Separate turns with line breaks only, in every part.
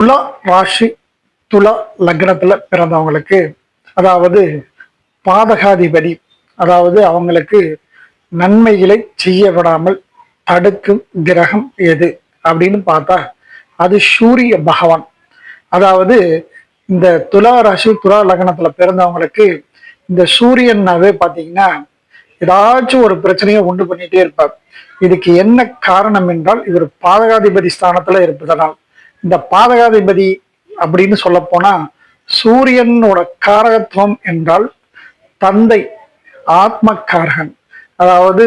துலா ராசி துலா லக்னத்துல பிறந்தவங்களுக்கு அதாவது பாதகாதிபதி அதாவது அவங்களுக்கு நன்மைகளை செய்ய விடாமல் தடுக்கும் கிரகம் எது அப்படின்னு பார்த்தா அது சூரிய பகவான். அதாவது இந்த துலா ராசி துலா லக்னத்துல பிறந்தவங்களுக்கு இந்த சூரியனாவே பாத்தீங்கன்னா ஏதாச்சும் ஒரு பிரச்சனையை உண்டு பண்ணிட்டே இருப்பார். இதுக்கு என்ன காரணம் என்றால் இவர் பாதகாதிபதி ஸ்தானத்துல இருப்பதனால். இந்த பாதகாதிபதி அப்படின்னு சொல்ல போனா சூரியனோட காரகத்துவம் என்றால் தந்தை, ஆத்மக்காரகன். அதாவது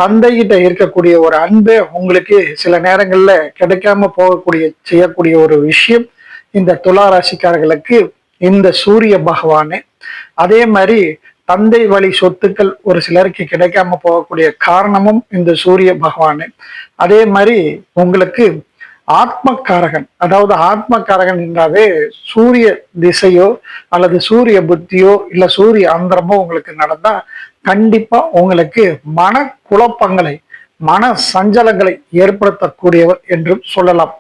தந்தைகிட்ட இருக்கக்கூடிய ஒரு அன்பு உங்களுக்கு சில நேரங்கள்ல கிடைக்காம போகக்கூடிய செய்யக்கூடிய ஒரு விஷயம் இந்த துலா ராசிக்காரர்களுக்கு இந்த சூரிய பகவானே. அதே மாதிரி தந்தை வழி சொத்துக்கள் ஒரு சிலருக்கு கிடைக்காம போகக்கூடிய காரணமும் இந்த சூரிய பகவானே. அதே மாதிரி உங்களுக்கு ஆத்மக்காரகன், அதாவது ஆத்மக்காரகன் என்றாவே சூரிய திசையோ அல்லது சூரிய புத்தியோ இல்ல சூரிய அந்தரமோ உங்களுக்கு நடந்தா கண்டிப்பா உங்களுக்கு மன குழப்பங்களை மன சஞ்சலங்களை ஏற்படுத்தக்கூடியவர் என்றும் சொல்லலாம்.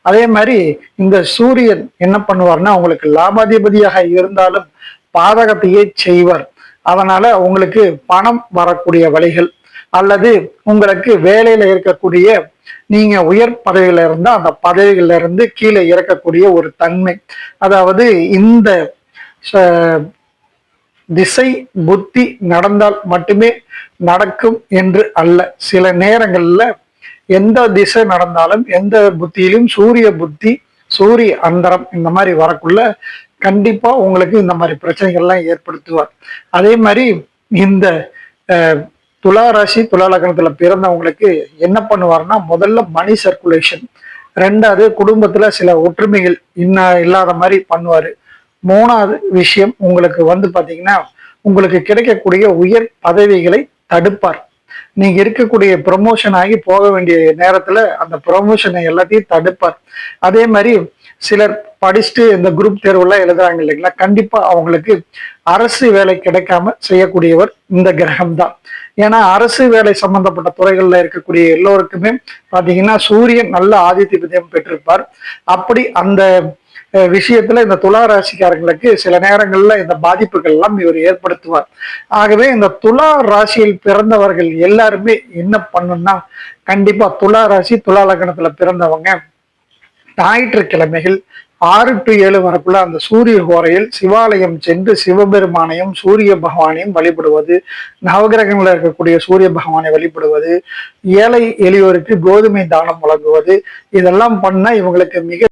அதே மாதிரி இந்த சூரியன் என்ன பண்ணுவார்னா உங்களுக்கு லாபாதிபதியாக இருந்தாலும் பாதகத்தையே செய்வார். அதனால உங்களுக்கு பணம் வரக்கூடிய வழிகள் அல்லது உங்களுக்கு வேலையில இருக்கக்கூடிய நீங்க உயர் பதவியில இருந்தா அந்த பதவிகள்ல இருந்து கீழே இறக்கக்கூடிய ஒரு தன்மை. அதாவது இந்த திசை புத்தி நடந்தால் மட்டுமே நடக்கும் என்று அல்ல. சில நேரங்கள்ல எந்த திசை நடந்தாலும் எந்த புத்தியிலும் சூரிய புத்தி சூரிய அந்தரம் இந்த மாதிரி வரக்குள்ள கண்டிப்பா உங்களுக்கு இந்த மாதிரி பிரச்சனைகள்லாம் ஏற்படுத்துவார். அதே மாதிரி இந்த துலா ராசி துலா லக்னத்துல பிறந்தவங்களுக்கு என்ன பண்ணுவார்னா முதல்ல மணி சர்க்குலேஷன், ரெண்டாவது குடும்பத்துல சில ஒற்றுமைகள் இல்லாத மாதிரி பண்ணுவாரு. மூணாவது விஷயம் உங்களுக்கு பாத்தீங்கன்னா உங்களுக்கு கிடைக்கக்கூடிய உயர் பதவிகளை தடுப்பார். நீங்க இருக்கக்கூடிய ப்ரொமோஷன் ஆகி போக வேண்டிய நேரத்துல அந்த ப்ரொமோஷனை எல்லாத்தையும் தடுப்பார். அதே மாதிரி சிலர் படிச்சுட்டு இந்த குரூப் தேர்வுலாம் எழுதுறாங்க இல்லைங்களா, கண்டிப்பா அவங்களுக்கு அரசு வேலை கிடைக்காம செய்யக்கூடியவர் இந்த கிரகம் தான். ஏன்னா அரசு வேலை சம்பந்தப்பட்ட துறைகள்ல இருக்கக்கூடிய எல்லோருக்குமே பாத்தீங்கன்னா சூரியன் நல்ல ஆதித்யம் பெற்றிருப்பார். அப்படி அந்த விஷயத்துல இந்த துலா ராசிக்காரங்களுக்கு சில நேரங்கள்ல இந்த பாதிப்புகள் எல்லாம் இவர் ஏற்படுத்துவார். ஆகவே இந்த துலா ராசியில் பிறந்தவர்கள் எல்லாருமே என்ன பண்ணணும்னா கண்டிப்பா துலா ராசி துலா லக்னத்துல பிறந்தவங்க ஞாயிற்றுக்கிழமைகள் 6 to 7 வரக்குள்ள அந்த சூரிய ஹோரையில் சிவாலயம் சென்று சிவபெருமானையும் சூரிய பகவானையும் வழிபடுவது, நவகிரகங்களில் இருக்கக்கூடிய சூரிய பகவானை வழிபடுவது, ஏழை எளியோருக்கு கோதுமை தானம் வழங்குவது, இதெல்லாம் பண்ண இவங்களுக்கு மிக